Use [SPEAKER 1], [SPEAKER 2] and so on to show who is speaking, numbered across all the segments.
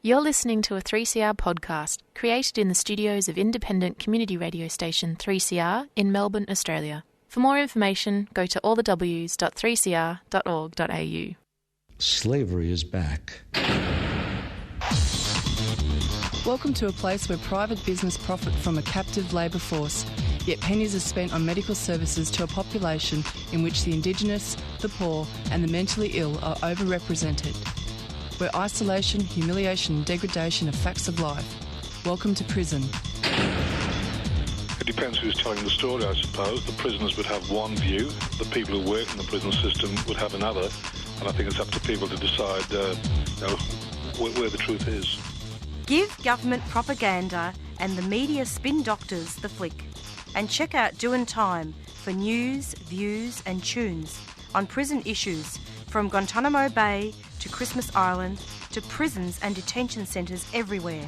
[SPEAKER 1] You're listening to a 3CR podcast created in the studios of independent community radio station 3CR in Melbourne, Australia. For more information, go to allthews.3cr.org.au.
[SPEAKER 2] Slavery is back.
[SPEAKER 3] Welcome to a place where private business profit from a captive labour force, yet pennies are spent on medical services to a population in which the Indigenous, the poor and the mentally ill are overrepresented. Where isolation, humiliation and degradation are facts of life. Welcome to prison.
[SPEAKER 4] It depends who's telling the story, I suppose. The prisoners would have one view, the people who work in the prison system would have another, and I think it's up to people to decide where the truth is.
[SPEAKER 5] Give government propaganda and the media spin doctors the flick. And check out Doin' Time for news, views and tunes on prison issues from Guantanamo Bay to Christmas Island to prisons and detention centres everywhere.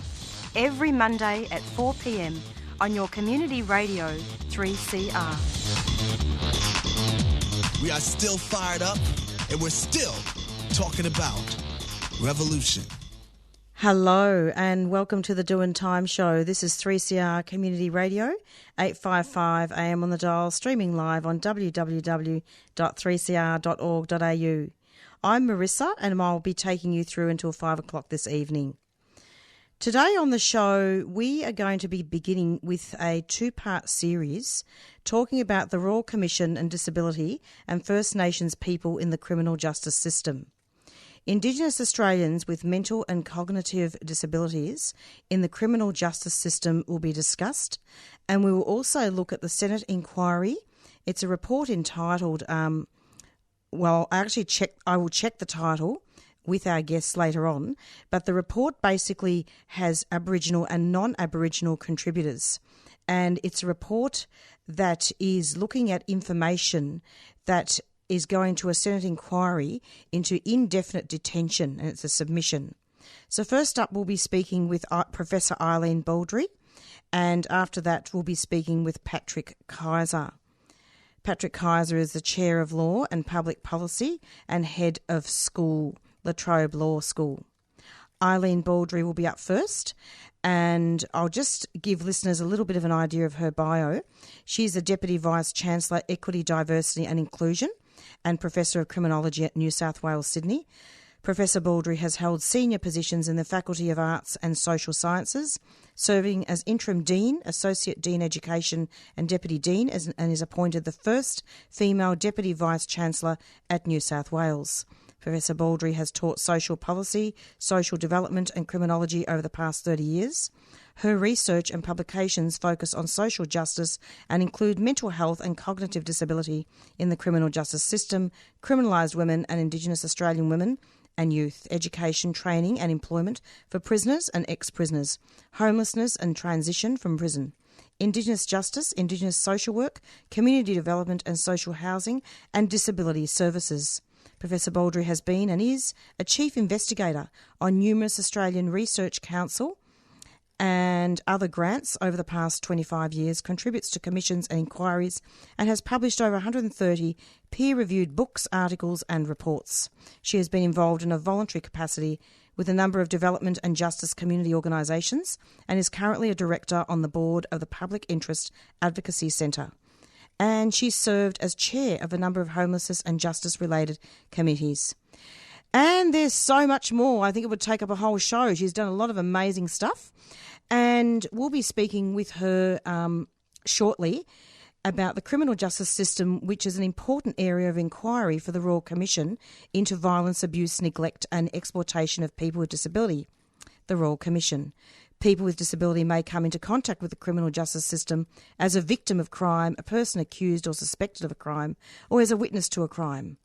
[SPEAKER 5] Every Monday at 4 p.m. on your community radio 3CR.
[SPEAKER 6] We are still fired up and we're still talking about revolution.
[SPEAKER 7] Hello and welcome to the Doin' Time show. This is 3CR Community Radio, 855 AM on the dial, streaming live on www.3cr.org.au. I'm Marisa and I'll be taking you through until 5 o'clock this evening. Today on the show, we are going to be beginning with a two-part series talking about the Royal Commission and Disability and First Nations people in the criminal justice system. Indigenous Australians with mental and cognitive disabilities in the criminal justice system will be discussed, and we will also look at the Senate inquiry. It's a report entitled, I will check the title with our guests later on, but the report basically has Aboriginal and non-Aboriginal contributors, and it's a report that is looking at information that is going to a Senate inquiry into indefinite detention, and it's a submission. So first up, we'll be speaking with Professor Eileen Bawldry, and after that, we'll be speaking with Patrick KEYZER. Patrick KEYZER is the Chair of Law and Public Policy and Head of School, Latrobe Law School. Eileen Bawldry will be up first, and I'll just give listeners a little bit of an idea of her bio. She's the Deputy Vice-Chancellor, Equity, Diversity and Inclusion, and Professor of Criminology at Nsw Sydney. Professor Bawldry has held senior positions in the Faculty of Arts and Social Sciences, serving as Interim Dean, Associate Dean Education and Deputy Dean, and is appointed the first female Deputy Vice-Chancellor at New South Wales. Professor Bawldry has taught social policy, social development and criminology over the past 30 years. Her research and publications focus on social justice and include mental health and cognitive disability in the criminal justice system, criminalised women and Indigenous Australian women and youth, education, training and employment for prisoners and ex-prisoners, homelessness and transition from prison, Indigenous justice, Indigenous social work, community development and social housing and disability services. Professor Bawldry has been and is a chief investigator on numerous Australian Research Council and other grants over the past 25 years, contributes to commissions and inquiries, and has published over 130 peer-reviewed books, articles and reports. She has been involved in a voluntary capacity with a number of development and justice community organisations and is currently a director on the board of the Public Interest Advocacy Centre. And she served as chair of a number of homelessness and justice-related committees. And there's so much more. I think it would take up a whole show. She's done a lot of amazing stuff. And we'll be speaking with her shortly about the criminal justice system, which is an important area of inquiry for the Royal Commission into violence, abuse, neglect and exploitation of people with disability. The Royal Commission. People with disability may come into contact with the criminal justice system as a victim of crime, a person accused or suspected of a crime, or as a witness to a crime.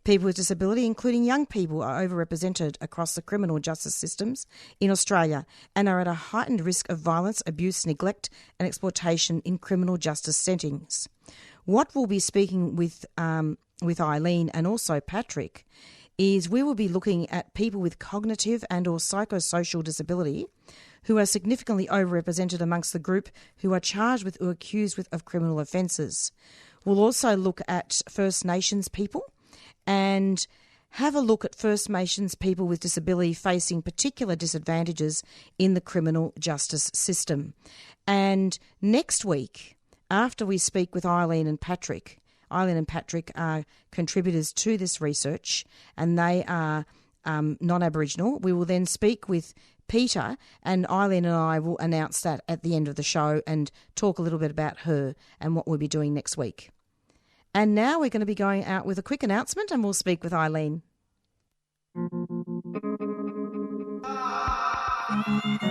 [SPEAKER 7] People with disability, including young people, are overrepresented across the criminal justice systems in Australia and are at a heightened risk of violence, abuse, neglect and exploitation in criminal justice settings. What we'll be speaking with Eileen and also Patrick is we will be looking at people with cognitive and or psychosocial disability who are significantly overrepresented amongst the group who are charged with or accused of criminal offences. We'll also look at First Nations people and have a look at First Nations people with disability facing particular disadvantages in the criminal justice system. And next week, after we speak with Eileen and Patrick are contributors to this research, and they are non-Aboriginal. We will then speak with Peter, and Eileen and I will announce that at the end of the show and talk a little bit about her and what we'll be doing next week. And now we're going to be going out with a quick announcement, and we'll speak with Eileen.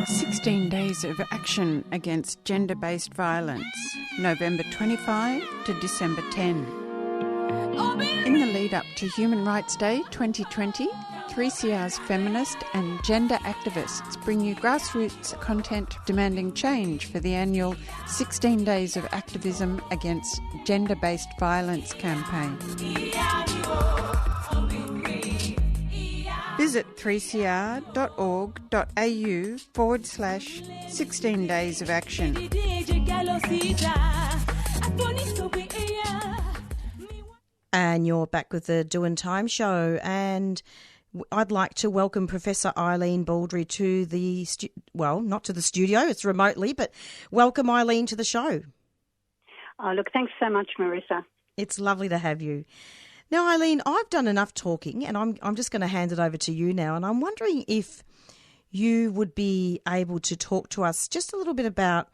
[SPEAKER 8] 16 Days of Action Against Gender-Based Violence, November 25 to December 10. In the lead-up to Human Rights Day 2020, 3CR's feminist and gender activists bring you grassroots content demanding change for the annual 16 Days of Activism Against Gender-Based Violence campaign. Visit 3cr.org.au/16 Days of Action.
[SPEAKER 7] And you're back with the Doing Time show, and I'd like to welcome Professor Eileen Bawldry to the, not to the studio, it's remotely, but welcome Eileen to the show.
[SPEAKER 9] Oh, look, thanks so much, Marisa.
[SPEAKER 7] It's lovely to have you. Now, Eileen, I've done enough talking, and I'm just going to hand it over to you now, and I'm wondering if you would be able to talk to us just a little bit about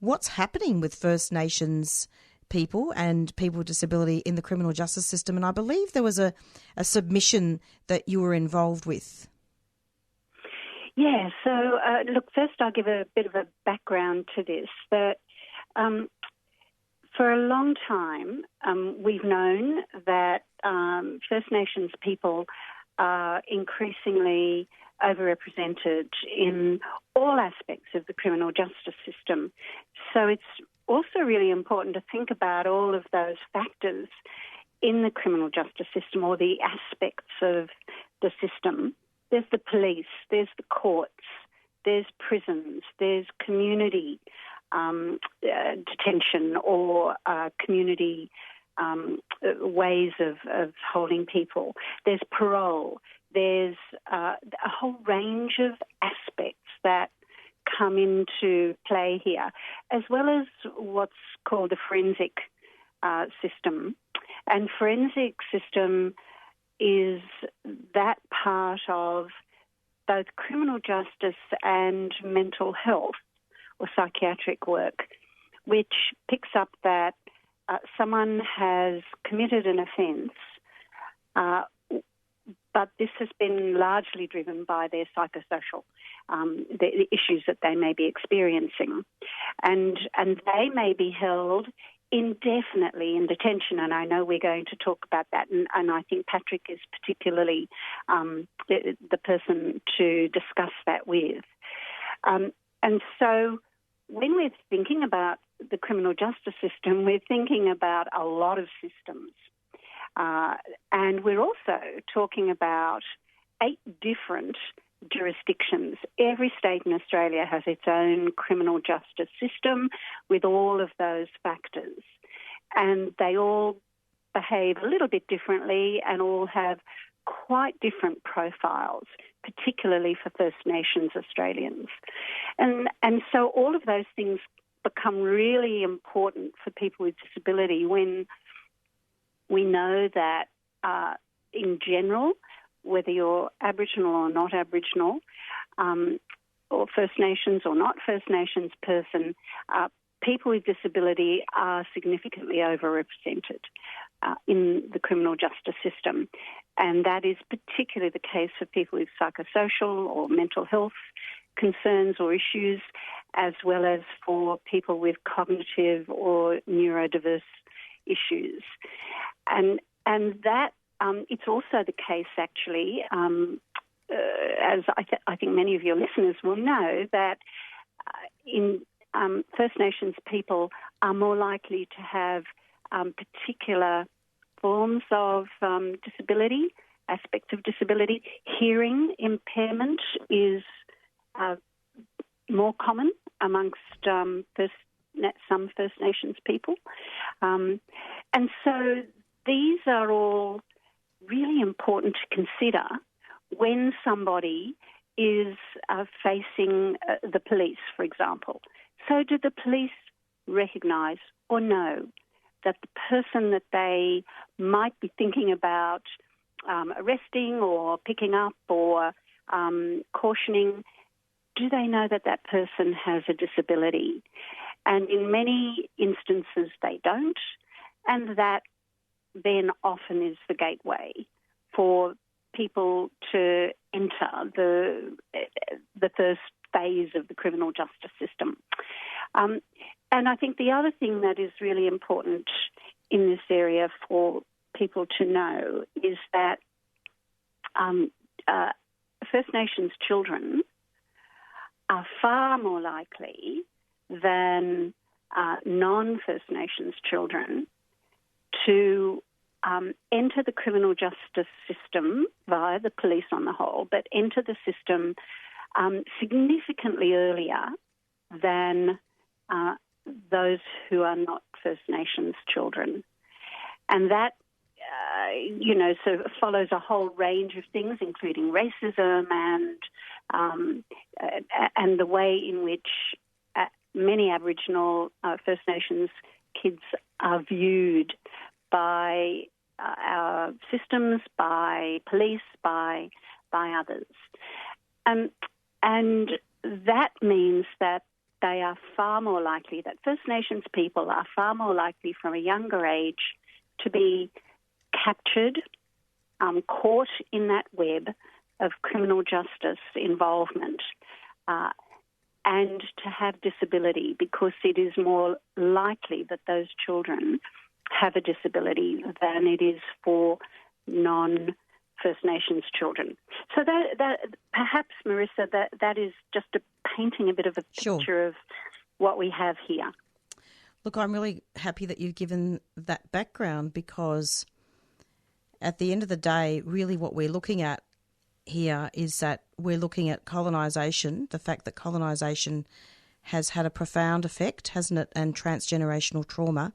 [SPEAKER 7] what's happening with First Nations people and people with disability in the criminal justice system. And I believe there was a submission that you were involved with.
[SPEAKER 9] Yeah, so look, first I'll give a bit of a background to this. That for a long time we've known that First Nations people are increasingly overrepresented in all aspects of the criminal justice system. So it's also really important to think about all of those factors in the criminal justice system, or the aspects of the system. There's the police, there's the courts, there's prisons, there's community detention or community ways of holding people. There's parole. There's a whole range of aspects that come into play here, as well as what's called the forensic system. And forensic system is that part of both criminal justice and mental health or psychiatric work, which picks up that someone has committed an offence, but this has been largely driven by their psychosocial, the issues that they may be experiencing. And they may be held indefinitely in detention, and I know we're going to talk about that, and I think Patrick is particularly the person to discuss that with. And so when we're thinking about the criminal justice system, we're thinking about a lot of systems. And we're also talking about 8 different jurisdictions. Every state in Australia has its own criminal justice system with all of those factors. And they all behave a little bit differently and all have quite different profiles, particularly for First Nations Australians. And so all of those things become really important for people with disability when we know that in general, whether you're Aboriginal or not Aboriginal, or First Nations or not First Nations person, people with disability are significantly overrepresented in the criminal justice system. And that is particularly the case for people with psychosocial or mental health concerns or issues, as well as for people with cognitive or neurodiverse issues. And that it's also the case, actually, as I think many of your listeners will know, that in First Nations people are more likely to have particular forms of disability, aspects of disability. Hearing impairment is more common amongst some First Nations people. And so these are all really important to consider when somebody is facing the police, for example. So do the police recognise or know that the person that they might be thinking about arresting or picking up or cautioning, do they know that that person has a disability? And in many instances they don't, and that then often is the gateway for people to enter the first phase of the criminal justice system. And I think the other thing that is really important in this area for people to know is that First Nations children are far more likely than non-First Nations children to enter the criminal justice system via the police on the whole, but enter the system significantly earlier than those who are not First Nations children. And that, sort of follows a whole range of things, including racism and the way in which many Aboriginal First Nations kids are viewed by our systems, by police, by others. And that means that they are far more likely, that First Nations people are far more likely from a younger age to be captured, caught in that web of criminal justice involvement, and to have disability, because it is more likely that those children have a disability than it is for non-First Nations children. So that perhaps, Marisa, that is just painting a bit of a picture of what we have here.
[SPEAKER 7] Look, I'm really happy that you've given that background, because at the end of the day, really what we're looking at here is that we're looking at colonisation, the fact that colonisation has had a profound effect, hasn't it, and transgenerational trauma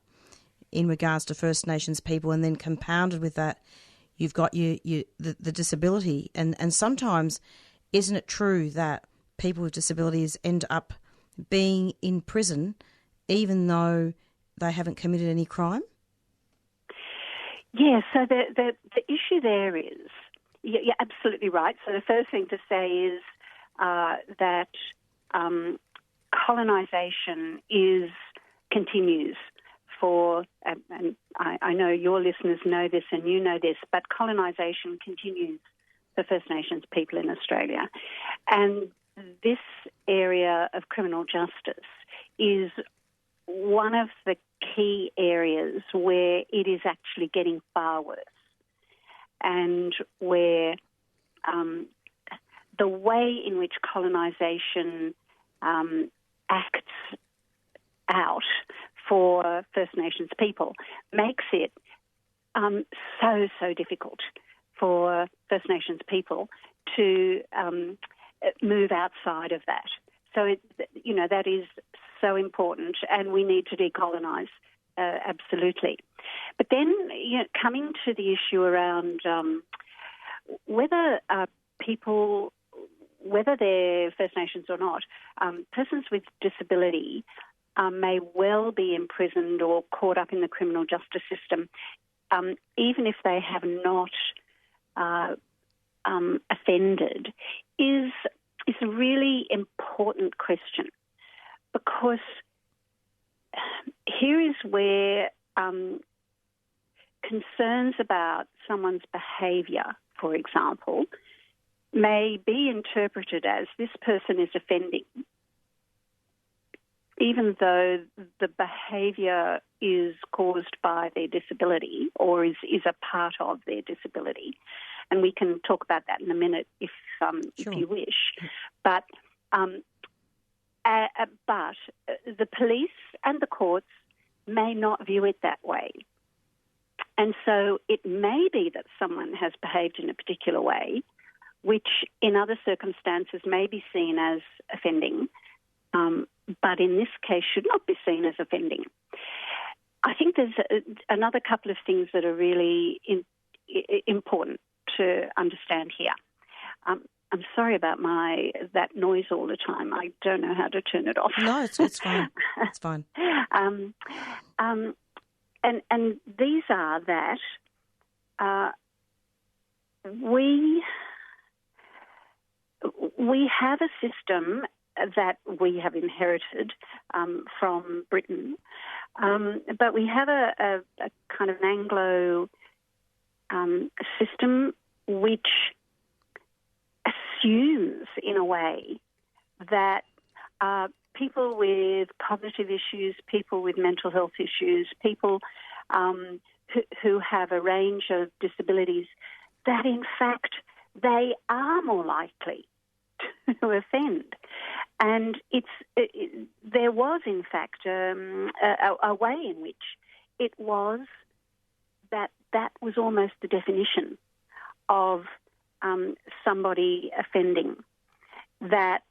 [SPEAKER 7] in regards to First Nations people, and then compounded with that, you've got the disability. And sometimes, isn't it true that people with disabilities end up being in prison even though they haven't committed any crime?
[SPEAKER 9] Yeah, so the issue there is, you're absolutely right. So the first thing to say is that colonisation continues for, and I know your listeners know this and you know this, but colonisation continues for First Nations people in Australia. And this area of criminal justice is one of the key areas where it is actually getting far worse, and where the way in which colonisation acts out for First Nations people makes it so difficult for First Nations people to move outside of that. So, that is so important, and we need to decolonise, absolutely. But then, coming to the issue around whether people, whether they're First Nations or not, persons with disability may well be imprisoned or caught up in the criminal justice system, even if they have not offended, is a really important question, because here is where concerns about someone's behaviour, for example, may be interpreted as this person is offending, even though the behaviour is caused by their disability or is a part of their disability. And we can talk about that in a minute if you wish. But the police and the courts may not view it that way. And so it may be that someone has behaved in a particular way, which in other circumstances may be seen as offending, but in this case should not be seen as offending. I think there's another couple of things that are really important to understand here. I'm sorry about that noise all the time. I don't know how to turn it off.
[SPEAKER 7] No, it's fine. It's fine.
[SPEAKER 9] And these are that we have a system that we have inherited from Britain, but we have a kind of an Anglo system which assumes, in a way, that people with cognitive issues, people with mental health issues, people who have a range of disabilities, that in fact they are more likely to offend. And there was, in fact, a way in which it was that was almost the definition of somebody offending. That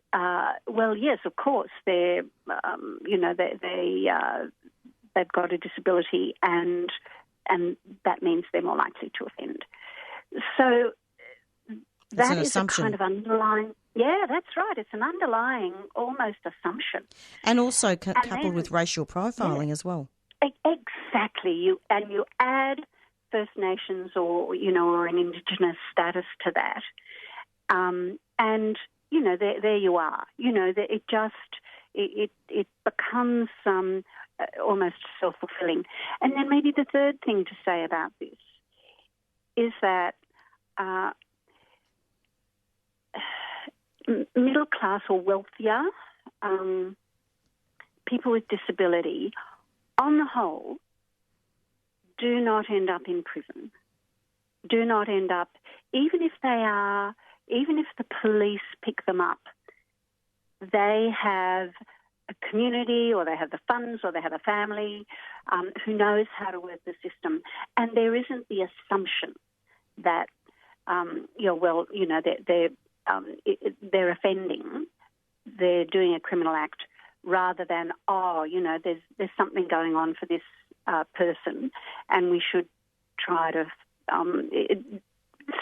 [SPEAKER 9] well, yes, of course, they've got a disability, and that means they're more likely to offend. So that is
[SPEAKER 7] assumption.
[SPEAKER 9] A kind of underlying. Yeah, that's right. It's an underlying almost assumption,
[SPEAKER 7] and also coupled with racial profiling as well.
[SPEAKER 9] Exactly. You add First Nations or an Indigenous status to that, and there you are. It becomes almost self-fulfilling. And then maybe the third thing to say about this is that middle class or wealthier people with disability, on the whole, do not end up in prison. Do not end up, even if the police pick them up, they have a community, or they have the funds, or they have a family who knows how to work the system. And there isn't the assumption that, they're offending, they're doing a criminal act, rather than, there's something going on for this person, and we should try to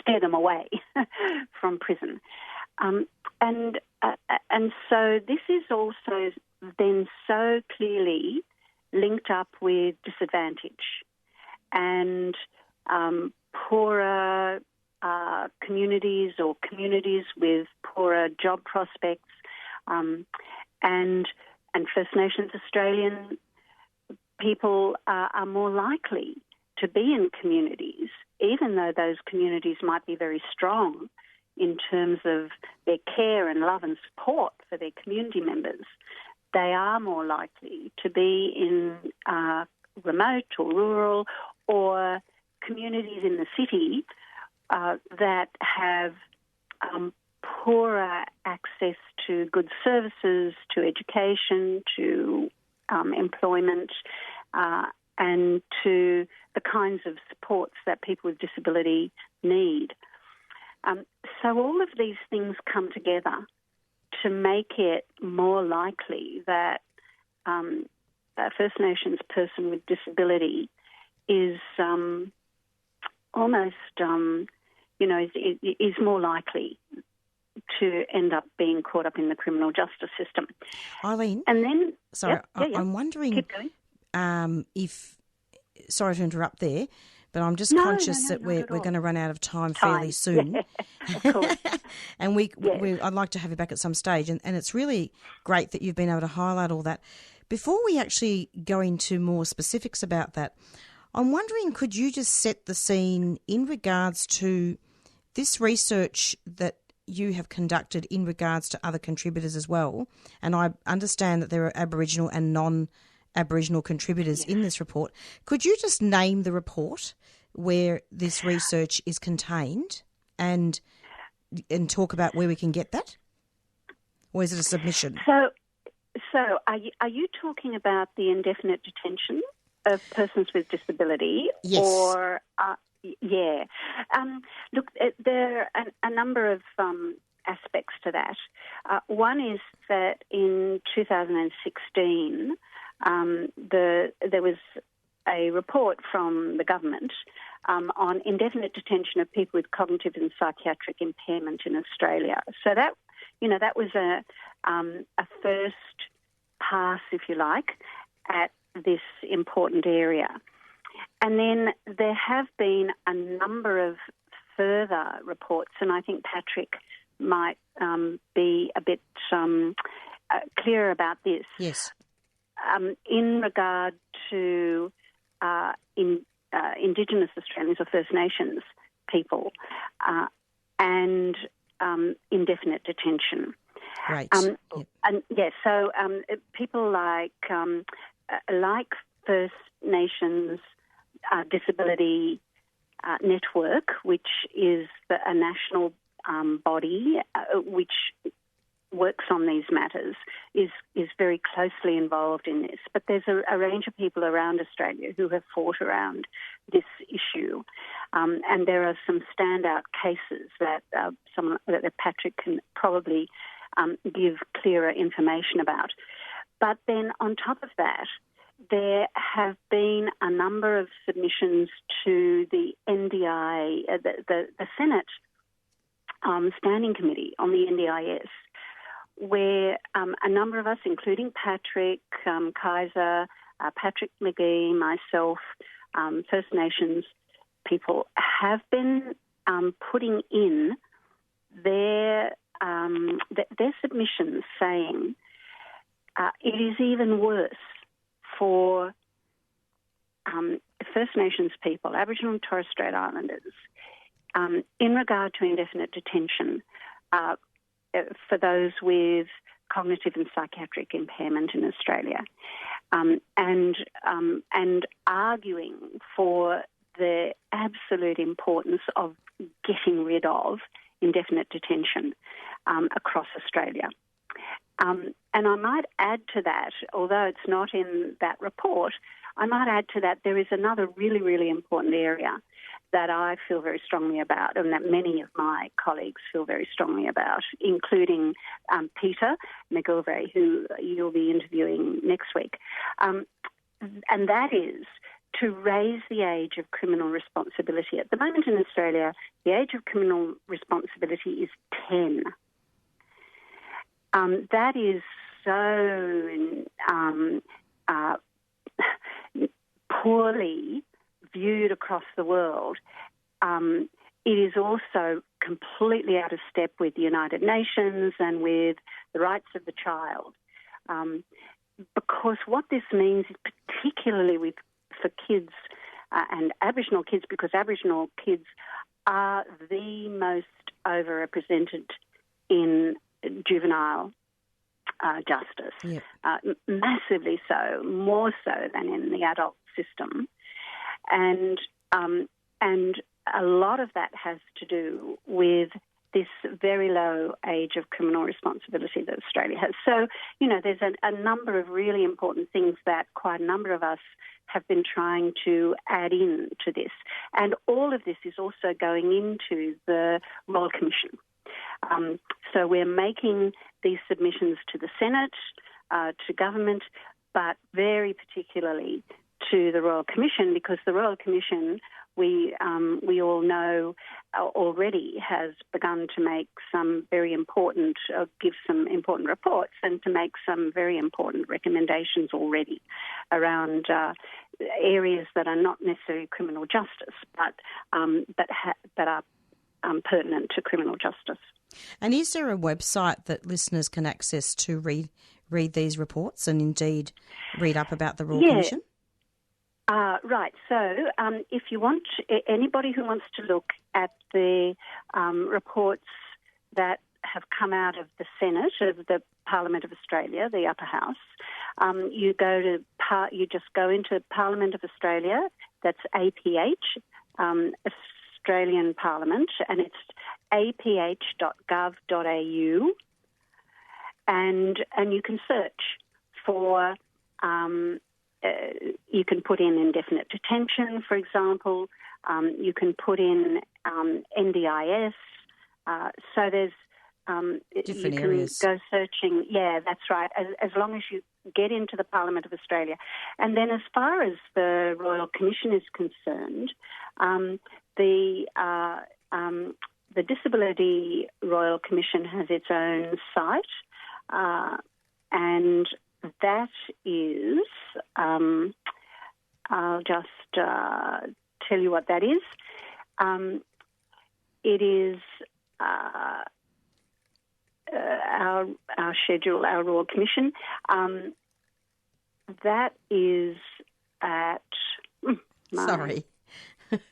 [SPEAKER 9] steer them away from prison. And so this is also then so clearly linked up with disadvantage and poorer communities, or communities with poorer job prospects, and First Nations Australian people are more likely to be in communities, even though those communities might be very strong in terms of their care and love and support for their community members. They are more likely to be in remote or rural or communities in the city that have poorer access to good services, to education, to employment, and to the kinds of supports that people with disability need. So all of these things come together to make it more likely that a First Nations person with disability is almost, is more likely to end up being caught up in the criminal justice system.
[SPEAKER 7] Eileen?
[SPEAKER 9] And then...
[SPEAKER 7] Sorry,
[SPEAKER 9] yeah.
[SPEAKER 7] I'm wondering
[SPEAKER 9] Keep going.
[SPEAKER 7] Sorry to interrupt there, but I'm just conscious that we're going to run out of time fairly soon.
[SPEAKER 9] Yeah, of course.
[SPEAKER 7] And I'd like to have you back at some stage, and it's really great that you've been able to highlight all that. Before we actually go into more specifics about that, I'm wondering, could you just set the scene in regards to this research that you have conducted in regards to other contributors as well? And I understand that there are Aboriginal and non-Aboriginal contributors in this report. Could you just name the report where this research is contained and talk about where we can get that? Or is it a submission?
[SPEAKER 9] So are you talking about the indefinite detention of persons with disability?
[SPEAKER 7] Yes.
[SPEAKER 9] Or, yeah. Look, there are a number of aspects to that. One is that in 2016, there was a report from the government on indefinite detention of people with cognitive and psychiatric impairment in Australia. So that was a first pass, if you like, at this important area. And then there have been a number of further reports, and I think Patrick might be a bit clearer about this.
[SPEAKER 7] Yes.
[SPEAKER 9] In regard to Indigenous Australians or First Nations people and indefinite detention.
[SPEAKER 7] Right.
[SPEAKER 9] And yes, so people like First Nations Disability Network, which is a national body which works on these matters, is very closely involved in this. But there's a range of people around Australia who have fought around this issue, and there are some standout cases that that Patrick can probably give clearer information about. But then on top of that, there have been a number of submissions to the NDI, the Senate Standing Committee on the NDIS, where a number of us, including Patrick, KEYZER, Patrick McGee, myself, First Nations people, have been putting in their submissions saying it is even worse for First Nations people, Aboriginal and Torres Strait Islanders, in regard to indefinite detention for those with cognitive and psychiatric impairment in Australia, and arguing for the absolute importance of getting rid of indefinite detention across Australia. And I might add to that, although it's not in that report, I might add to that there is another really, really important area that I feel very strongly about and that many of my colleagues feel very strongly about, including Peter McGilvray, who you'll be interviewing next week. And that is to raise the age of criminal responsibility. At the moment in Australia, the age of criminal responsibility is 10. That is so poorly viewed across the world. It is also completely out of step with the United Nations and with the rights of the child. Because what this means is particularly for kids and Aboriginal kids, because Aboriginal kids are the most overrepresented in juvenile justice, massively so, more so than in the adult system. And a lot of that has to do with this very low age of criminal responsibility that Australia has. So, there's a number of really important things that quite a number of us have been trying to add in to this. And all of this is also going into the Royal Commission. So we're making these submissions to the Senate, to government, but very particularly to the Royal Commission, because the Royal Commission, we all know already has begun to make some very important, give some important reports and to make some very important recommendations already around areas that are not necessarily criminal justice, but are pertinent to criminal justice.
[SPEAKER 7] And is there a website that listeners can access to read these reports and indeed read up about the Royal Commission?
[SPEAKER 9] Right. So if you want, anybody who wants to look at the reports that have come out of the Senate, of the Parliament of Australia, the upper house, you just go into Parliament of Australia, that's APH, Australian Parliament, and it's aph.gov.au, and you can search for, you can put in indefinite detention, for example, you can put in NDIS, so there's
[SPEAKER 7] different
[SPEAKER 9] you
[SPEAKER 7] areas.
[SPEAKER 9] Can go searching. Yeah, that's right. As long as you get into the Parliament of Australia. And then as far as the Royal Commission is concerned, the Disability Royal Commission has its own site, and that is, I'll just tell you what that is. It is our schedule, our Royal Commission. That is at...
[SPEAKER 7] Sorry.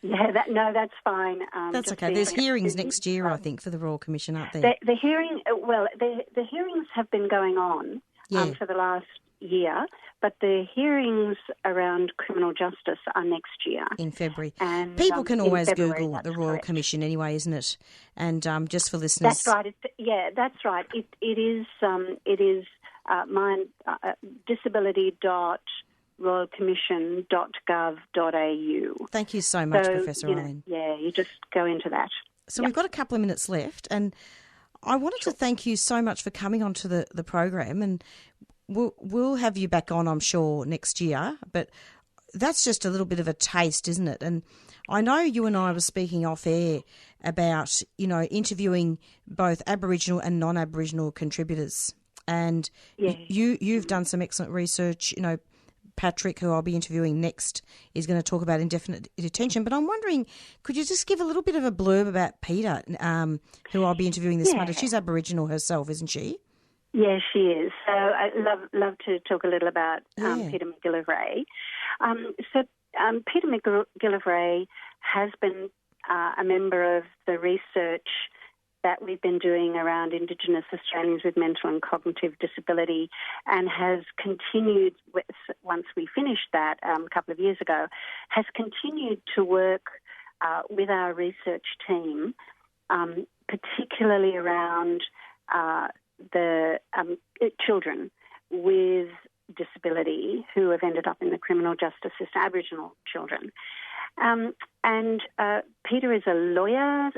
[SPEAKER 9] Yeah, that's fine.
[SPEAKER 7] That's okay. There's hearings next year, I think, for the Royal Commission, aren't there?
[SPEAKER 9] The hearings have been going on for the last year, but the hearings around criminal justice are next year.
[SPEAKER 7] In February.
[SPEAKER 9] And
[SPEAKER 7] people can always
[SPEAKER 9] February,
[SPEAKER 7] Google the Royal
[SPEAKER 9] correct.
[SPEAKER 7] Commission anyway, isn't it? And just for listeners...
[SPEAKER 9] That's right. That's right. It is disability.royalcommission.gov.au.
[SPEAKER 7] Thank you so much, Professor Eileen.
[SPEAKER 9] You just go into that.
[SPEAKER 7] So we've got a couple of minutes left, and I wanted to thank you so much for coming onto the program, and we'll have you back on, I'm sure, next year, but that's just a little bit of a taste, isn't it? And I know you and I were speaking off air about, interviewing both Aboriginal and non-Aboriginal contributors, and you've done some excellent research. Patrick, who I'll be interviewing next, is going to talk about indefinite detention. But I'm wondering, could you just give a little bit of a blurb about Peter, who I'll be interviewing this Monday? She's Aboriginal herself, isn't she?
[SPEAKER 9] Yeah, she is. So I'd love to talk a little about Peter McGillivray. Peter McGillivray has been a member of the research that we've been doing around Indigenous Australians with mental and cognitive disability, and has continued, once we finished that a couple of years ago, has continued to work with our research team, particularly around the children with disability who have ended up in the criminal justice system, Aboriginal children. Peter is a lawyer.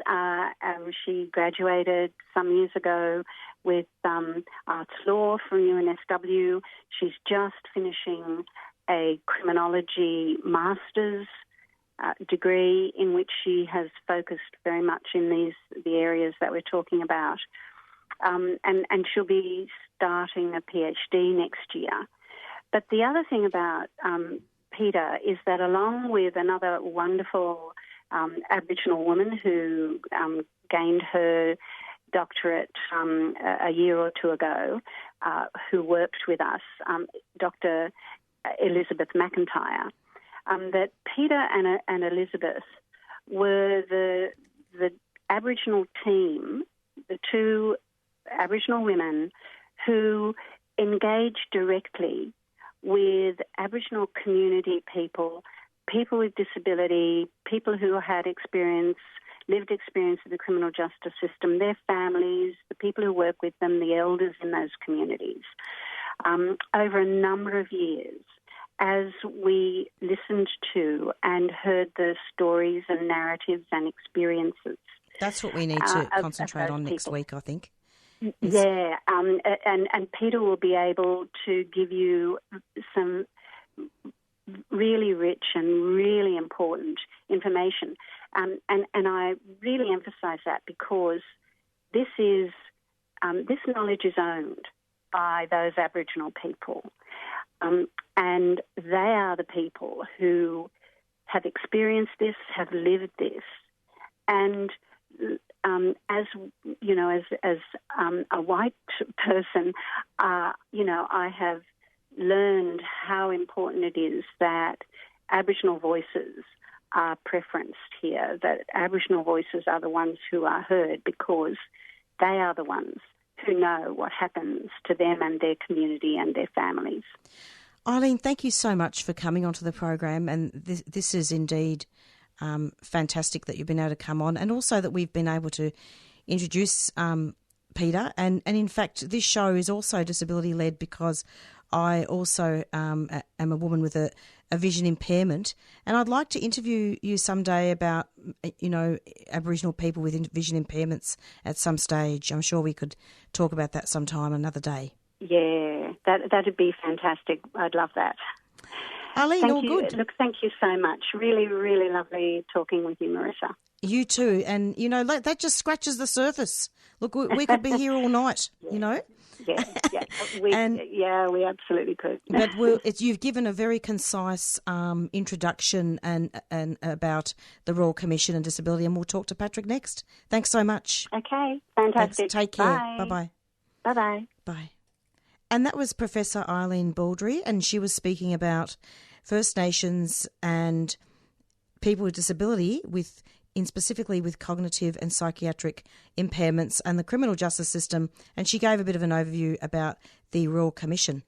[SPEAKER 9] She graduated some years ago with arts law from UNSW. She's just finishing a criminology master's degree, in which she has focused very much in the areas that we're talking about. And she'll be starting a PhD next year. But the other thing about Peter is that, along with another wonderful Aboriginal woman who gained her doctorate a year or two ago, who worked with us, Dr. Elizabeth McIntyre, that Peter and Elizabeth were the Aboriginal team, the two Aboriginal women who engaged directly with Aboriginal community people, people with disability, people who had lived experience of the criminal justice system, their families, the people who work with them, the elders in those communities, over a number of years, as we listened to and heard the stories and narratives and experiences.
[SPEAKER 7] That's what we need to concentrate on next week, I think.
[SPEAKER 9] Yeah, and Peter will be able to give you some really rich and really important information. And I really emphasise that because this knowledge is owned by those Aboriginal people. And they are the people who have experienced this, have lived this. And as you know, as a white person, I have learned how important it is that Aboriginal voices are preferenced here, that Aboriginal voices are the ones who are heard because they are the ones who know what happens to them and their community and their families.
[SPEAKER 7] Eileen, thank you so much for coming onto the program, and this is indeed fantastic that you've been able to come on, and also that we've been able to introduce Peter. And in fact, this show is also disability-led because I also am a woman with a vision impairment, and I'd like to interview you someday about, Aboriginal people with vision impairments at some stage. I'm sure we could talk about that sometime another day.
[SPEAKER 9] Yeah, that'd be fantastic. I'd love that.
[SPEAKER 7] Eileen,
[SPEAKER 9] thank
[SPEAKER 7] all
[SPEAKER 9] you.
[SPEAKER 7] good.
[SPEAKER 9] Look, thank you so much. Really, really lovely talking with you, Marisa.
[SPEAKER 7] You too. And, that just scratches the surface. Look, we could be here all night,
[SPEAKER 9] Yeah, we absolutely could.
[SPEAKER 7] But you've given a very concise introduction and about the Royal Commission and Disability, and we'll talk to Patrick next. Thanks so much.
[SPEAKER 9] Okay, fantastic.
[SPEAKER 7] Thanks. Take care.
[SPEAKER 9] Bye.
[SPEAKER 7] Bye-bye.
[SPEAKER 9] Bye-bye.
[SPEAKER 7] Bye. And that was Professor Eileen Bawldry, and she was speaking about First Nations and people with disability specifically with cognitive and psychiatric impairments and the criminal justice system, and she gave a bit of an overview about the Royal Commission.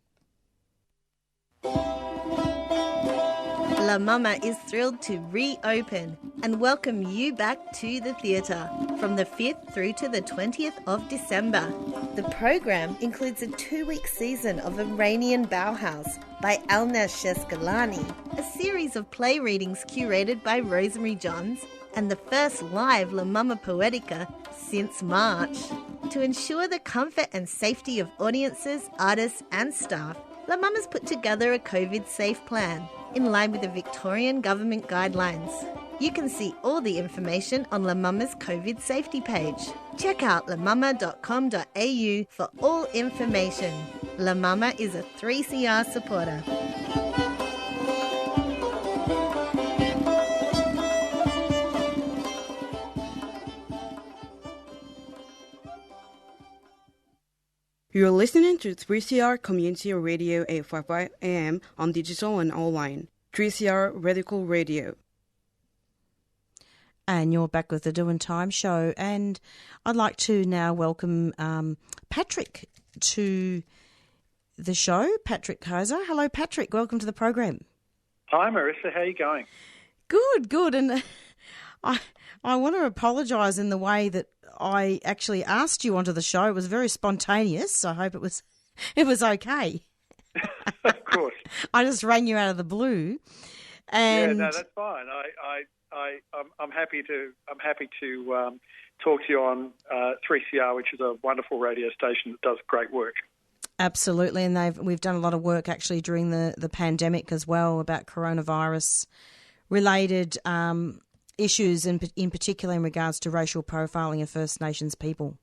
[SPEAKER 10] La Mama is thrilled to reopen and welcome you back to the theatre from the 5th through to the 20th of December. The program includes a 2-week season of Iranian Bauhaus by Nsw Sydney, a series of play readings curated by Rosemary Johns, and the first live La Mama Poetica since March. To ensure the comfort and safety of audiences, artists and staff, La Mama's put together a COVID-safe plan in line with the Victorian Government guidelines. You can see all the information on La Mama's COVID safety page. Check out lamama.com.au for all information. La Mama is a 3CR supporter.
[SPEAKER 11] You're listening to 3CR Community Radio 855 AM on digital and online. 3CR Radical Radio.
[SPEAKER 7] And you're back with the Doing Time show. And I'd like to now welcome Patrick to the show, Patrick KEYZER. Hello, Patrick. Welcome to the program.
[SPEAKER 12] Hi, Marisa. How are you going?
[SPEAKER 7] Good. And I want to apologise in the way that I actually asked you onto the show. It was very spontaneous. I hope it was okay.
[SPEAKER 12] Of course.
[SPEAKER 7] I just rang you out of the blue. And
[SPEAKER 12] yeah, no, that's fine. I'm happy to talk to you on 3CR, which is a wonderful radio station that does great work.
[SPEAKER 7] Absolutely, and we've done a lot of work actually during the pandemic as well about coronavirus related issues, in particular in regards to racial profiling of First Nations people.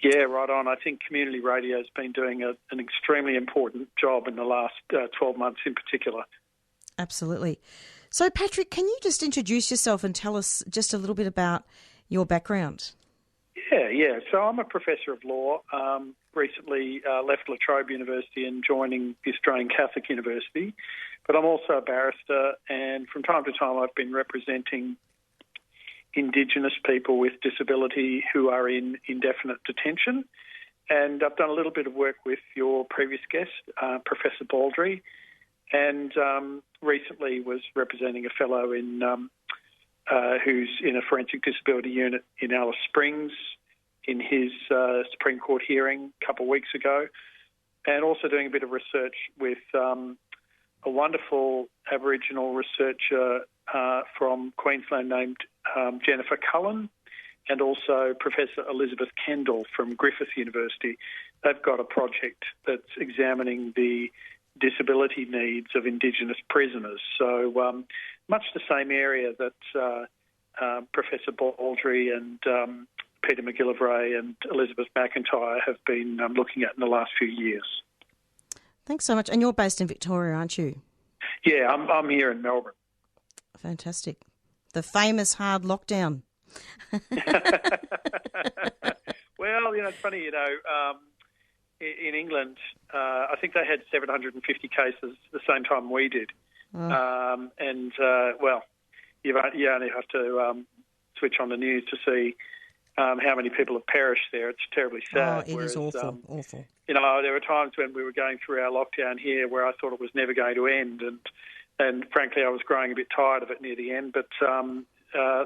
[SPEAKER 12] Yeah, right on. I think community radio has been doing an extremely important job in the last 12 months in particular.
[SPEAKER 7] Absolutely. So, Patrick, can you just introduce yourself and tell us just a little bit about your background?
[SPEAKER 12] Yeah. So I'm a professor of law, recently left La Trobe University and joining the Australian Catholic University, but I'm also a barrister, and from time to time I've been representing Indigenous people with disability who are in indefinite detention. And I've done a little bit of work with your previous guest, Professor Bawldry, and recently was representing a fellow who's in a forensic disability unit in Alice Springs in his Supreme Court hearing a couple of weeks ago, and also doing a bit of research with a wonderful Aboriginal researcher from Queensland named Jennifer Cullen, and also Professor Elizabeth Kendall from Griffith University. They've got a project that's examining the disability needs of Indigenous prisoners. So much the same area that Professor Bawldry and Peter McGillivray and Elizabeth McIntyre have been looking at in the last few years.
[SPEAKER 7] Thanks so much. And you're based in Victoria, aren't you?
[SPEAKER 12] Yeah, I'm here in Melbourne.
[SPEAKER 7] Fantastic. The famous hard lockdown.
[SPEAKER 12] Well, it's funny, in England, I think they had 750 cases the same time we did. Oh. You only have to switch on the news to see how many people have perished there. It's terribly sad.
[SPEAKER 7] Oh, it is awful, awful.
[SPEAKER 12] There were times when we were going through our lockdown here where I thought it was never going to end, and frankly I was growing a bit tired of it near the end. But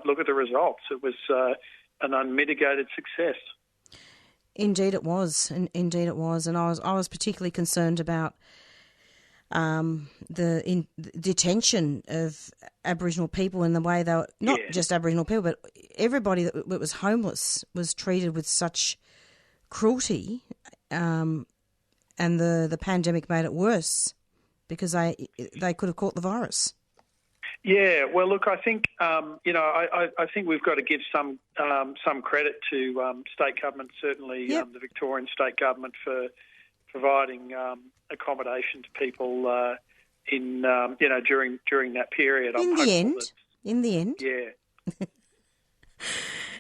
[SPEAKER 12] look at the results. It was an unmitigated success.
[SPEAKER 7] Indeed it was. And I was particularly concerned about detention of Aboriginal people and the way they were, not just Aboriginal people, but everybody that was homeless was treated with such cruelty, and the pandemic made it worse because they could have caught the virus.
[SPEAKER 12] Yeah, well, look, I think I think we've got to give some credit to state government, certainly the Victorian state government, for providing accommodation to people during that period.
[SPEAKER 7] In the end,
[SPEAKER 12] yeah.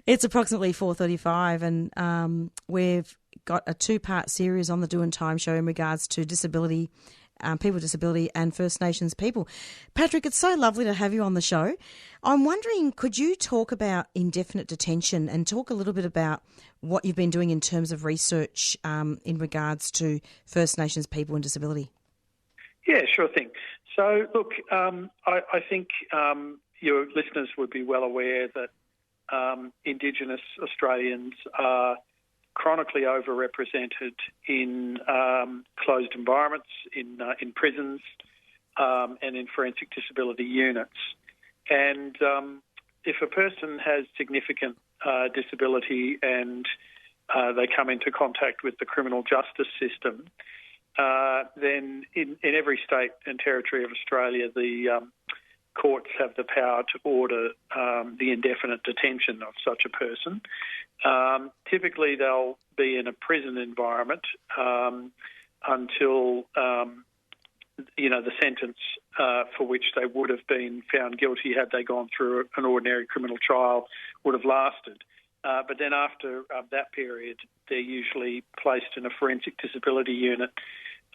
[SPEAKER 7] It's approximately 4:35, and we've got a two-part series on the Doing Time show in regards to disability. People with disability and First Nations people. Patrick, it's so lovely to have you on the show. I'm wondering, could you talk about indefinite detention and talk a little bit about what you've been doing in terms of research in regards to First Nations people and disability?
[SPEAKER 12] Yeah, sure thing. So, look, I think your listeners would be well aware that Indigenous Australians are chronically overrepresented in closed environments, in prisons, and in forensic disability units. And if a person has significant disability and they come into contact with the criminal justice system, then in every state and territory of Australia, the courts have the power to order the indefinite detention of such a person. Typically, they'll be in a prison environment until the sentence for which they would have been found guilty had they gone through an ordinary criminal trial would have lasted. But then after that period, they're usually placed in a forensic disability unit.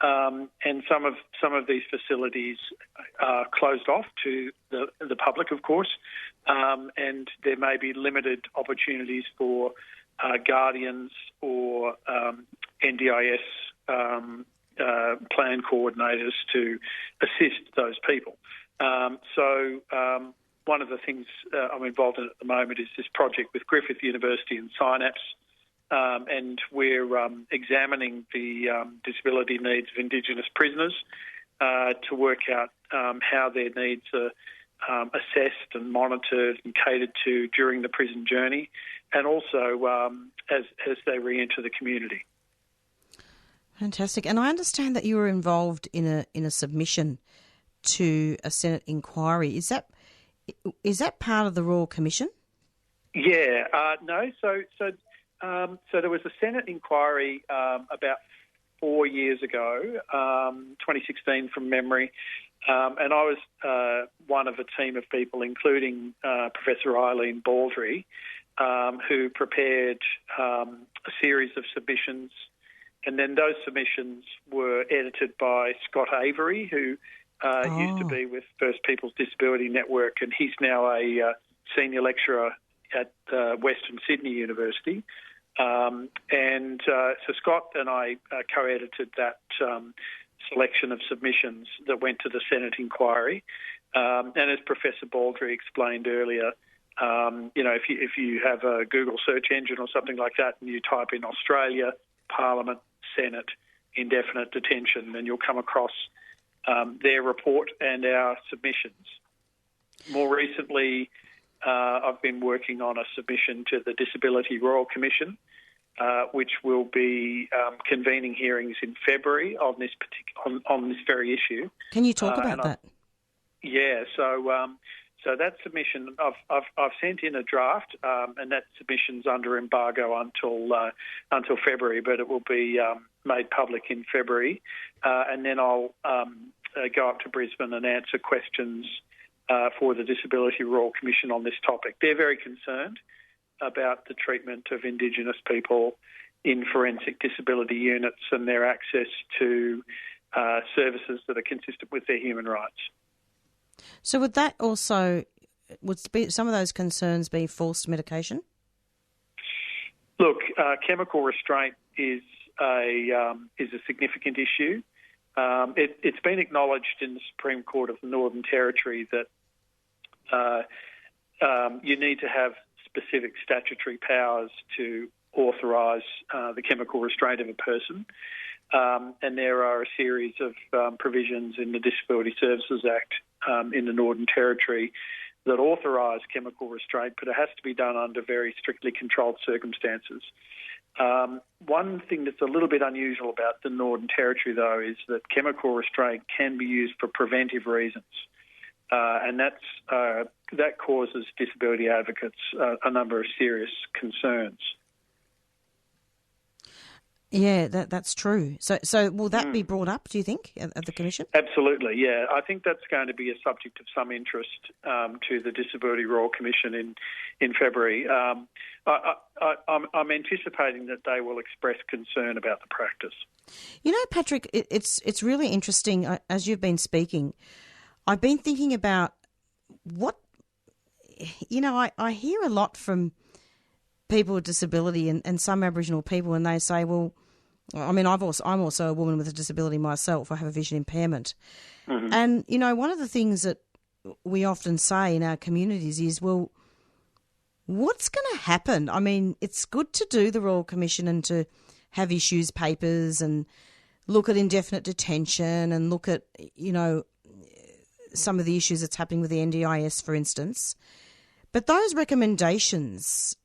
[SPEAKER 12] And some of these facilities are closed off to the public, of course, and there may be limited opportunities for guardians or NDIS plan coordinators to assist those people. So one of the things I'm involved in at the moment is this project with Griffith University and Synapse. And we're examining the disability needs of Indigenous prisoners to work out how their needs are assessed and monitored and catered to during the prison journey, and also as they re-enter the community.
[SPEAKER 7] Fantastic. And I understand that you were involved in a submission to a Senate inquiry. Is that part of the Royal Commission?
[SPEAKER 12] Yeah. No. So there was a Senate inquiry about 4 years ago, 2016 from memory, and I was one of a team of people, including Professor Eileen Bawldry, who prepared a series of submissions, and then those submissions were edited by Scott Avery, who used to be with First Peoples Disability Network, and he's now a senior lecturer at Western Sydney University. So Scott and I co-edited that selection of submissions that went to the Senate inquiry. And as Professor Bawldry explained earlier, if you have a Google search engine or something like that and you type in Australia, Parliament, Senate, indefinite detention, then you'll come across their report and our submissions. More recently, I've been working on a submission to the Disability Royal Commission, which will be convening hearings in February on this very issue.
[SPEAKER 7] Can you talk about that?
[SPEAKER 12] So that submission, I've sent in a draft, and that submission's under embargo until February, but it will be made public in February, and then I'll go up to Brisbane and answer questions for the Disability Royal Commission on this topic. They're very concerned about the treatment of Indigenous people in forensic disability units and their access to services that are consistent with their human rights.
[SPEAKER 7] So would some of those concerns be forced medication?
[SPEAKER 12] Look, chemical restraint is a significant issue. It's been acknowledged in the Supreme Court of the Northern Territory that you need to have specific statutory powers to authorise the chemical restraint of a person. and there are a series of provisions in the Disability Services Act in the Northern Territory that authorise chemical restraint, but it has to be done under very strictly controlled circumstances. One thing that's a little bit unusual about the Northern Territory, though, is that chemical restraint can be used for preventive reasons, and that causes disability advocates a number of serious concerns.
[SPEAKER 7] Yeah, that's true. So will that be brought up, do you think, at the Commission?
[SPEAKER 12] Absolutely, yeah. I think that's going to be a subject of some interest to the Disability Royal Commission in February. I'm anticipating that they will express concern about the practice.
[SPEAKER 7] You know, Patrick, it's really interesting. As you've been speaking, I've been thinking about what, you know, I hear a lot from people with disability and some Aboriginal people, and they say, well, I mean, I'm also a woman with a disability myself. I have a vision impairment. Mm-hmm. And, you know, one of the things that we often say in our communities is, well, what's going to happen? I mean, it's good to do the Royal Commission and to have issues papers and look at indefinite detention and look at, you know, some of the issues that's happening with the NDIS, for instance. But those recommendations,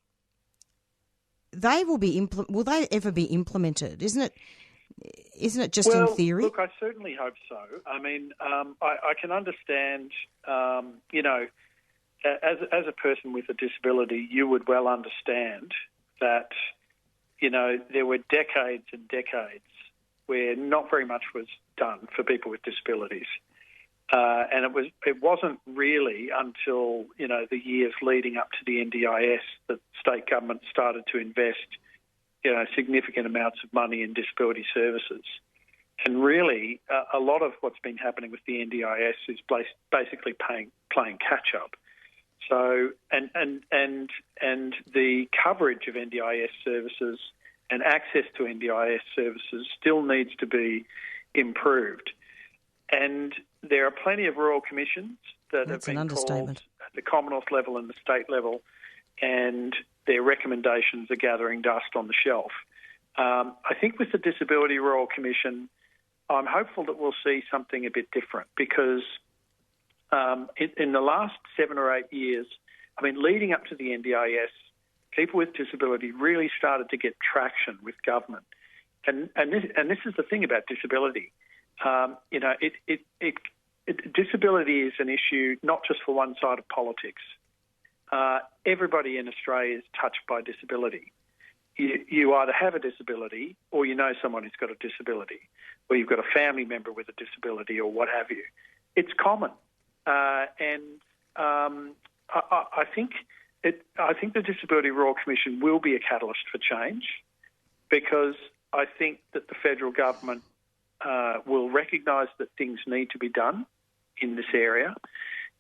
[SPEAKER 7] will they ever be implemented? Isn't it just in theory?
[SPEAKER 12] Look, I certainly hope so. I mean, I can understand, you know, as a person with a disability, you would well understand that, you know, there were decades and decades where not very much was done for people with disabilities. And it wasn't really until, you know, the years leading up to the NDIS that state government started to invest, you know, significant amounts of money in disability services. And really, a lot of what's been happening with the NDIS is basically playing catch up. So, and the coverage of NDIS services and access to NDIS services still needs to be improved. And there are plenty of royal commissions that have been called at the Commonwealth level and the state level, and their recommendations are gathering dust on the shelf. I think with the Disability Royal Commission, I'm hopeful that we'll see something a bit different because in the last 7 or 8 years, I mean, leading up to the NDIS, people with disability really started to get traction with government. And this is the thing about disability. You know, disability is an issue not just for one side of politics. Everybody in Australia is touched by disability. You either have a disability or you know someone who's got a disability, or you've got a family member with a disability or what have you. It's common. I think the Disability Royal Commission will be a catalyst for change because I think that the federal government will recognise that things need to be done in this area,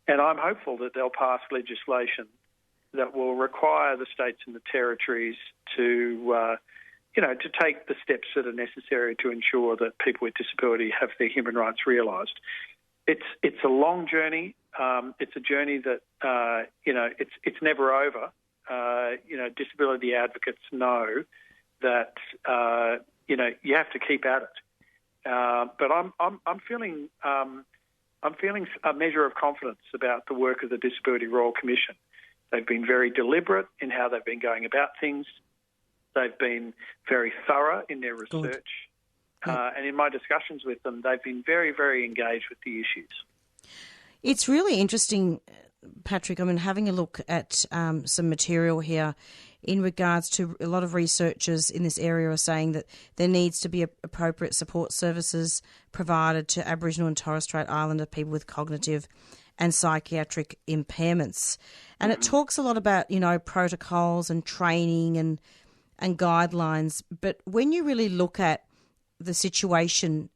[SPEAKER 12] and I'm hopeful that they'll pass legislation that will require the states and the territories to, to take the steps that are necessary to ensure that people with disability have their human rights realised. It's a long journey. It's a journey that it's never over. Disability advocates know that you have to keep at it. But I'm feeling a measure of confidence about the work of the Disability Royal Commission. They've been very deliberate in how they've been going about things. They've been very thorough in their research. And in my discussions with them, they've been very, very engaged with the issues.
[SPEAKER 7] It's really interesting, Patrick. I mean, having a look at some material here in regards to a lot of researchers in this area are saying that there needs to be appropriate support services provided to Aboriginal and Torres Strait Islander people with cognitive and psychiatric impairments. And it talks a lot about, protocols and training and guidelines. But when you really look at the situation,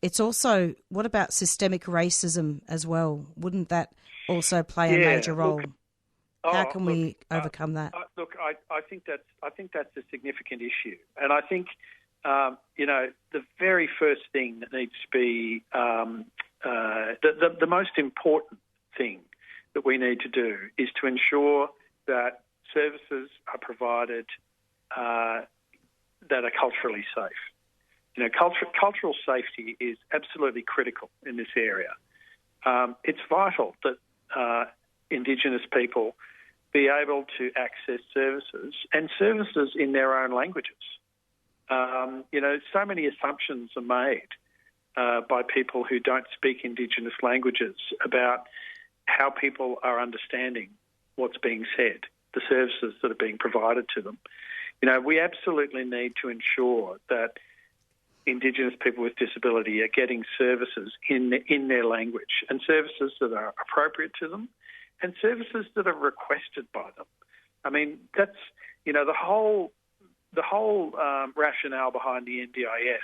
[SPEAKER 7] it's also, what about systemic racism as well? Wouldn't that also play a major role? How can we overcome that?
[SPEAKER 12] I think that's a significant issue, and I think the very first thing that needs to be the most important thing that we need to do is to ensure that services are provided that are culturally safe. cultural safety is absolutely critical in this area. It's vital that Indigenous people be able to access services and services in their own languages. So many assumptions are made by people who don't speak Indigenous languages about how people are understanding what's being said, the services that are being provided to them. We absolutely need to ensure that Indigenous people with disability are getting services in their language, and services that are appropriate to them, and services that are requested by them. I mean, that's the whole rationale behind the NDIS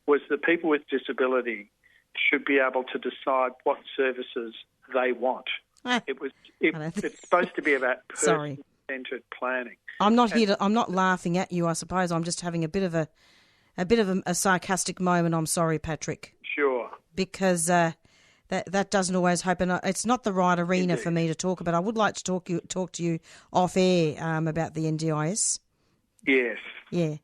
[SPEAKER 12] was that people with disability should be able to decide what services they want. It's supposed to be about person-centred planning.
[SPEAKER 7] I'm not laughing at you, I suppose. I'm just having a bit of a sarcastic moment. I'm sorry, Patrick.
[SPEAKER 12] Sure.
[SPEAKER 7] Because that doesn't always happen. It's not the right arena for me to talk about. I would like to talk to you off air about the NDIS.
[SPEAKER 12] Yes.
[SPEAKER 7] Yeah.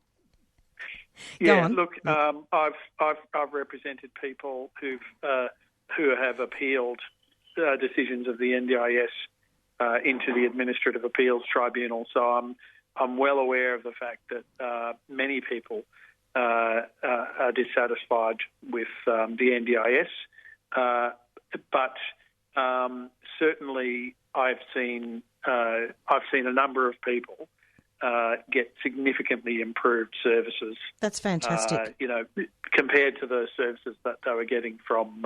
[SPEAKER 12] Yeah.
[SPEAKER 7] Go on.
[SPEAKER 12] Look, I've represented people who have appealed decisions of the NDIS into the Administrative Appeals Tribunal. So I'm well aware of the fact that many people are dissatisfied with the NDIS, but certainly I've seen a number of people get significantly improved services.
[SPEAKER 7] That's fantastic.
[SPEAKER 12] Compared to the services that they were getting from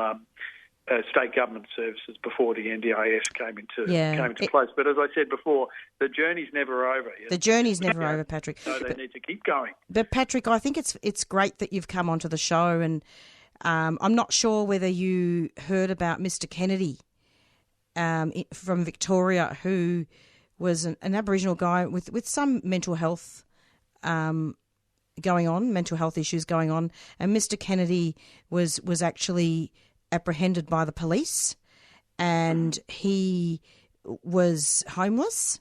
[SPEAKER 12] state government services before the NDIS came into place. But as I said before, the journey's never over.
[SPEAKER 7] The journey's never over, Patrick.
[SPEAKER 12] So they need to keep going.
[SPEAKER 7] But Patrick, I think it's great that you've come onto the show, and I'm not sure whether you heard about Mr. Kennedy from Victoria, who was an Aboriginal guy with some mental health mental health issues going on, and Mr. Kennedy was actually apprehended by the police, and he was homeless,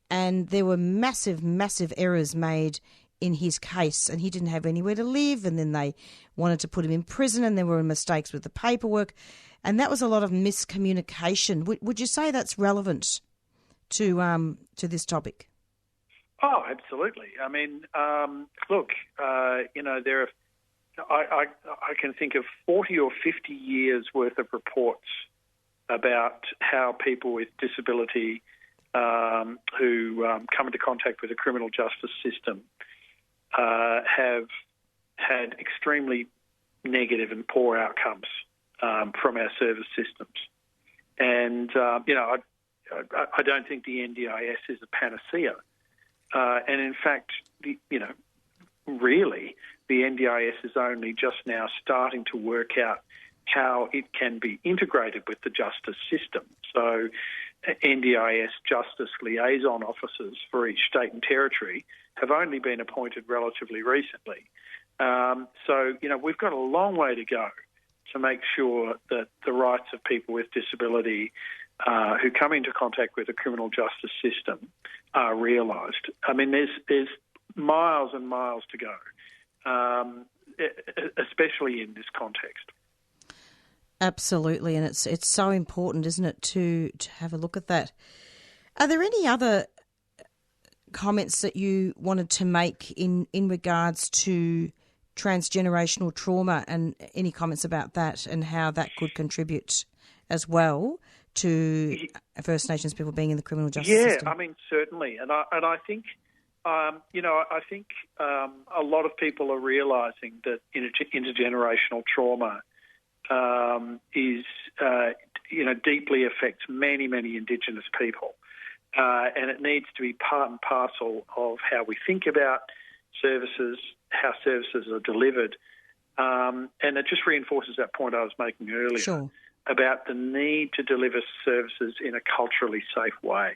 [SPEAKER 7] and there were massive errors made in his case, and he didn't have anywhere to live, and then they wanted to put him in prison, and there were mistakes with the paperwork, and that was a lot of miscommunication. Would you say that's relevant to this topic?
[SPEAKER 12] Oh, absolutely. I mean, look, there are. I can think of 40 or 50 years worth of reports about how people with disability who come into contact with the criminal justice system have had extremely negative and poor outcomes from our service systems. And, I don't think the NDIS is a panacea. And in fact, really, the NDIS is only just now starting to work out how it can be integrated with the justice system. So NDIS justice liaison officers for each state and territory have only been appointed relatively recently. We've got a long way to go to make sure that the rights of people with disability who come into contact with the criminal justice system are realised. I mean, there's miles and miles to go. Especially in this context.
[SPEAKER 7] Absolutely, and it's so important, isn't it, to have a look at that. Are there any other comments that you wanted to make in regards to transgenerational trauma, and any comments about that and how that could contribute as well to First Nations people being in the criminal justice system?
[SPEAKER 12] Yeah, I mean, certainly, and I think. I think a lot of people are realising that intergenerational trauma deeply affects many Indigenous people, and it needs to be part and parcel of how we think about services, how services are delivered, and it just reinforces that point I was making earlier about the need to deliver services in a culturally safe way.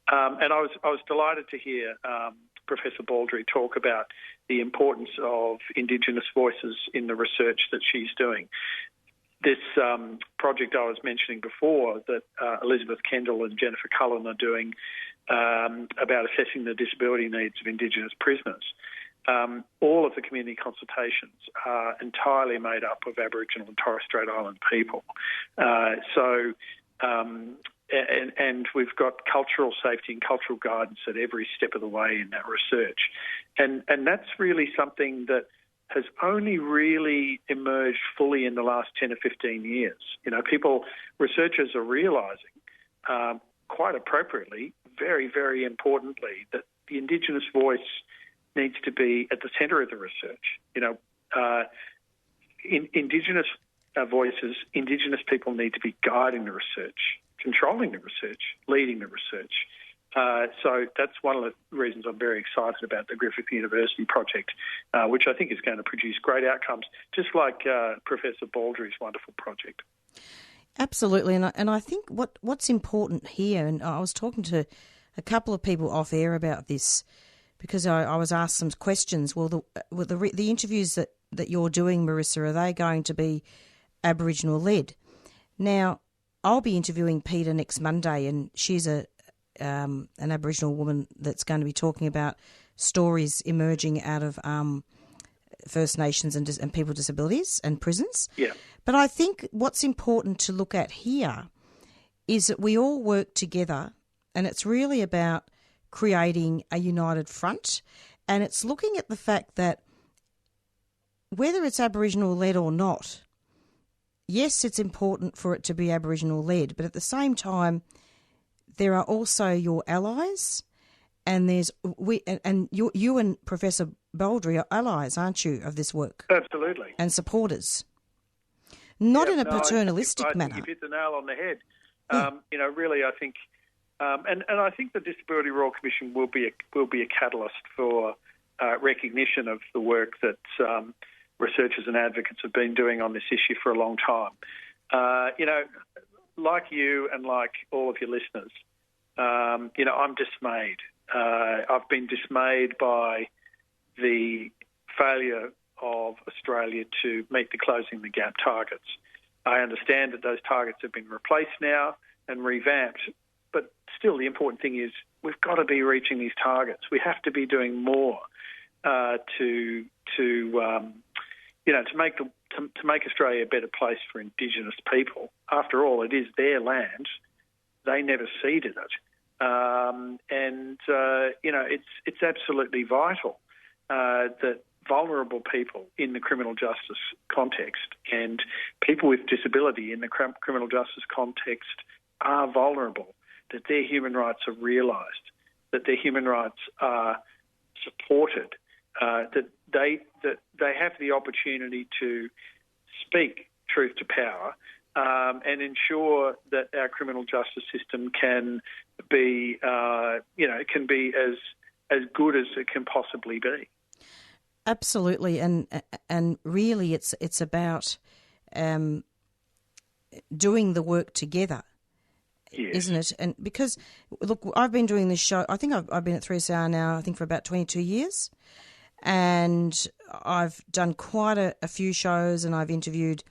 [SPEAKER 12] And I was delighted to hear Professor Bawldry talk about the importance of Indigenous voices in the research that she's doing. This project I was mentioning before that Elizabeth Kendall and Jennifer Cullen are doing about assessing the disability needs of Indigenous prisoners. all of the community consultations are entirely made up of Aboriginal and Torres Strait Island people. And we've got cultural safety and cultural guidance at every step of the way in that research. And that's really something that has only really emerged fully in the last 10 or 15 years. Researchers are realising, quite appropriately, very, very importantly, that the Indigenous voice needs to be at the centre of the research. Indigenous voices, Indigenous people need to be guiding the research, controlling the research, leading the research. So that's one of the reasons I'm very excited about the Griffith University project, which I think is going to produce great outcomes, just like Professor Bawldry's wonderful project.
[SPEAKER 7] Absolutely, and I think what's important here, and I was talking to a couple of people off air about this, because I was asked some questions. Well, the interviews that you're doing, Marisa, are they going to be Aboriginal-led? Now, I'll be interviewing Peter next Monday, and she's an Aboriginal woman that's going to be talking about stories emerging out of First Nations and people with disabilities and prisons.
[SPEAKER 12] Yeah.
[SPEAKER 7] But I think what's important to look at here is that we all work together, and it's really about creating a united front, and it's looking at the fact that whether it's Aboriginal-led or not, yes, it's important for it to be Aboriginal-led, but at the same time, there are also your allies, and you and Professor Bawldry are allies, aren't you, of this work?
[SPEAKER 12] Absolutely.
[SPEAKER 7] And supporters. Not in a paternalistic manner.
[SPEAKER 12] I think you've hit the nail on the head. Really, I think, and I think the Disability Royal Commission will be a catalyst for recognition of the work that researchers and advocates have been doing on this issue for a long time. Like you and like all of your listeners, I'm dismayed. I've been dismayed by the failure of Australia to meet the Closing the Gap targets. I understand that those targets have been replaced now and revamped, but still the important thing is we've got to be reaching these targets. We have to be doing more to make Australia a better place for Indigenous people. After all, it is their land. They never ceded it. It's absolutely vital that vulnerable people in the criminal justice context and people with disability in the criminal justice context are vulnerable, that their human rights are realised, that their human rights are supported, that they have the opportunity to speak truth to power and ensure that our criminal justice system can be as good as it can possibly be.
[SPEAKER 7] Absolutely, and really, it's about doing the work together,
[SPEAKER 12] yes.
[SPEAKER 7] Isn't it? And because look, I've been doing this show. I think I've been at 3CR now. I think for about 22 years, and I've done quite a few shows, and I've interviewed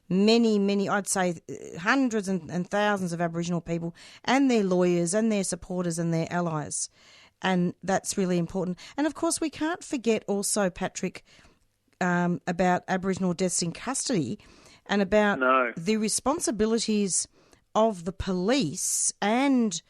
[SPEAKER 7] many. I'd say hundreds and thousands of Aboriginal people, and their lawyers, and their supporters, and their allies. And that's really important. And, of course, we can't forget also, Patrick, about Aboriginal deaths in custody and about the responsibilities of the police and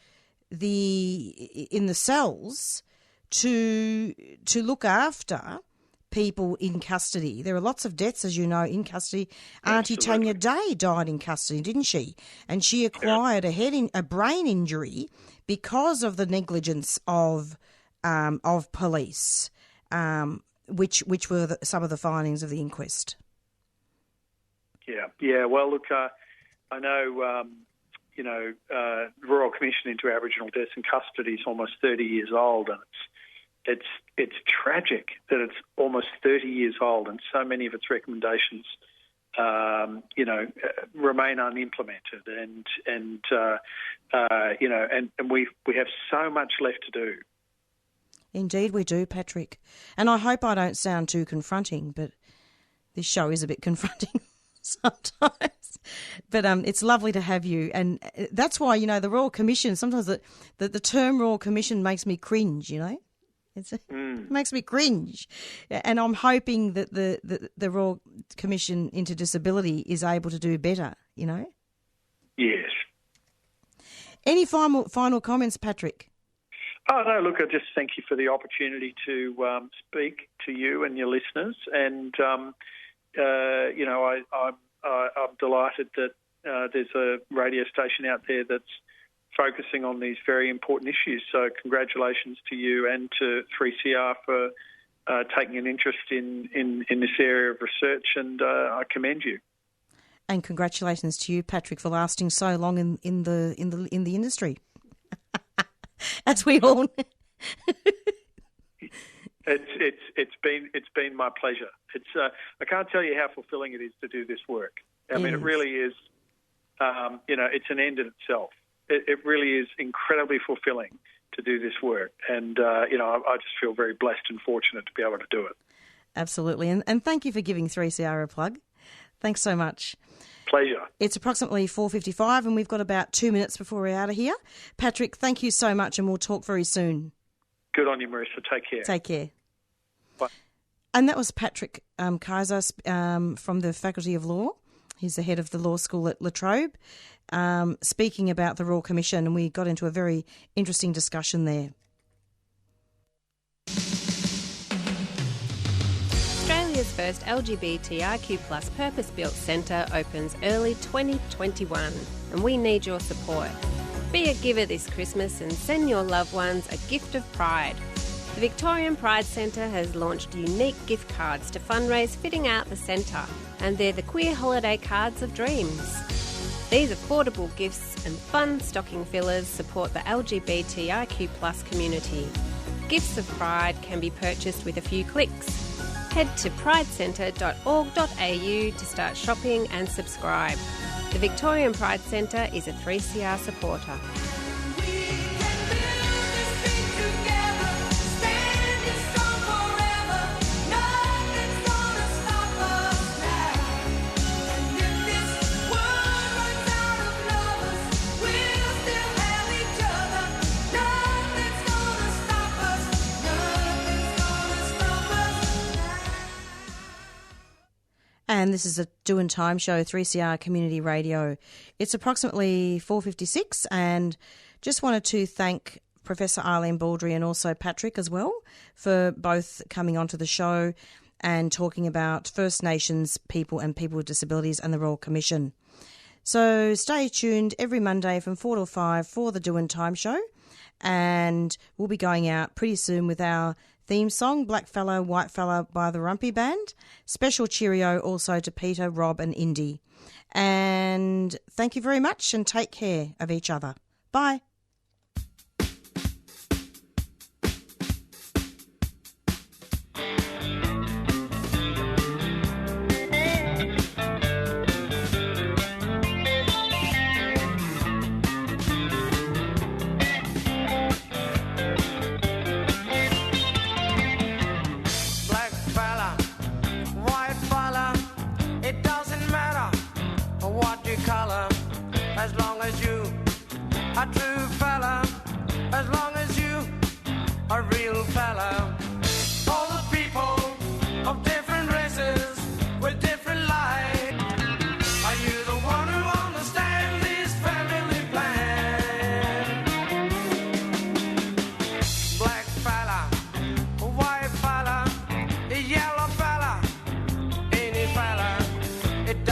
[SPEAKER 7] in the cells to look after people in custody. There are lots of deaths, as you know, in custody. Auntie Tanya Day died in custody, didn't she? And she acquired a brain injury because of the negligence of police, which were some of the findings of the inquest.
[SPEAKER 12] Yeah. Well, look, I know, the Royal Commission into Aboriginal Deaths in Custody is almost 30 years old, and it's tragic that it's almost 30 years old, and so many of its recommendations remain unimplemented, and we have so much left to do.
[SPEAKER 7] Indeed we do, Patrick. And I hope I don't sound too confronting, but this show is a bit confronting sometimes. But it's lovely to have you, and that's why, the Royal Commission, sometimes the term Royal Commission makes me cringe, It makes me cringe. And I'm hoping that the Royal Commission into Disability is able to do better, you know?
[SPEAKER 12] Yes.
[SPEAKER 7] Any final comments, Patrick?
[SPEAKER 12] Oh, no, look, I just thank you for the opportunity to speak to you and your listeners. And, you know, I'm delighted that there's a radio station out there that's focusing on these very important issues. So congratulations to you and to 3CR for taking an interest in this area of research, and I commend you.
[SPEAKER 7] And congratulations to you, Patrick, for lasting so long in the industry. As we all know.
[SPEAKER 12] It's been my pleasure. I can't tell you how fulfilling it is to do this work. I mean, it really is. You know, it's an end in itself. It really is incredibly fulfilling to do this work, and you know, I just feel very blessed and fortunate to be able to do it.
[SPEAKER 7] Absolutely, and thank you for giving 3CR a plug. Thanks so much.
[SPEAKER 12] Pleasure.
[SPEAKER 7] It's approximately 4:55 and we've got about 2 minutes before we're out of here. Patrick, thank you so much and we'll talk very soon.
[SPEAKER 12] Good on you, Marisa. Take care.
[SPEAKER 7] Take care.
[SPEAKER 12] Bye.
[SPEAKER 7] And that was Patrick KEYZER from the Faculty of Law. He's the head of the law school at Latrobe, speaking about the Royal Commission, and we got into a very interesting discussion there.
[SPEAKER 13] Australia's first LGBTIQ+ purpose-built centre opens early 2021 and we need your support. Be a giver this Christmas and send your loved ones a gift of pride. The Victorian Pride Centre has launched unique gift cards to fundraise fitting out the centre, and they're the queer holiday cards of dreams. These affordable gifts and fun stocking fillers support the LGBTIQ+ community. Gifts of pride can be purchased with a few clicks. Head to pridecentre.org.au to start shopping and subscribe. The Victorian Pride Centre is a 3CR supporter.
[SPEAKER 7] And this is a Doing Time show, 3CR Community Radio. It's approximately 4:56 and just wanted to thank Professor Eileen Bawldry and also Patrick as well for both coming onto the show and talking about First Nations people and people with disabilities and the Royal Commission. So stay tuned every Monday from 4 to 5 for the Doing Time show, and we'll be going out pretty soon with our theme song, Black Fella, White Fella by the Rumpy Band. Special cheerio also to Peter, Rob and Indy. And thank you very much and take care of each other. Bye.
[SPEAKER 14] It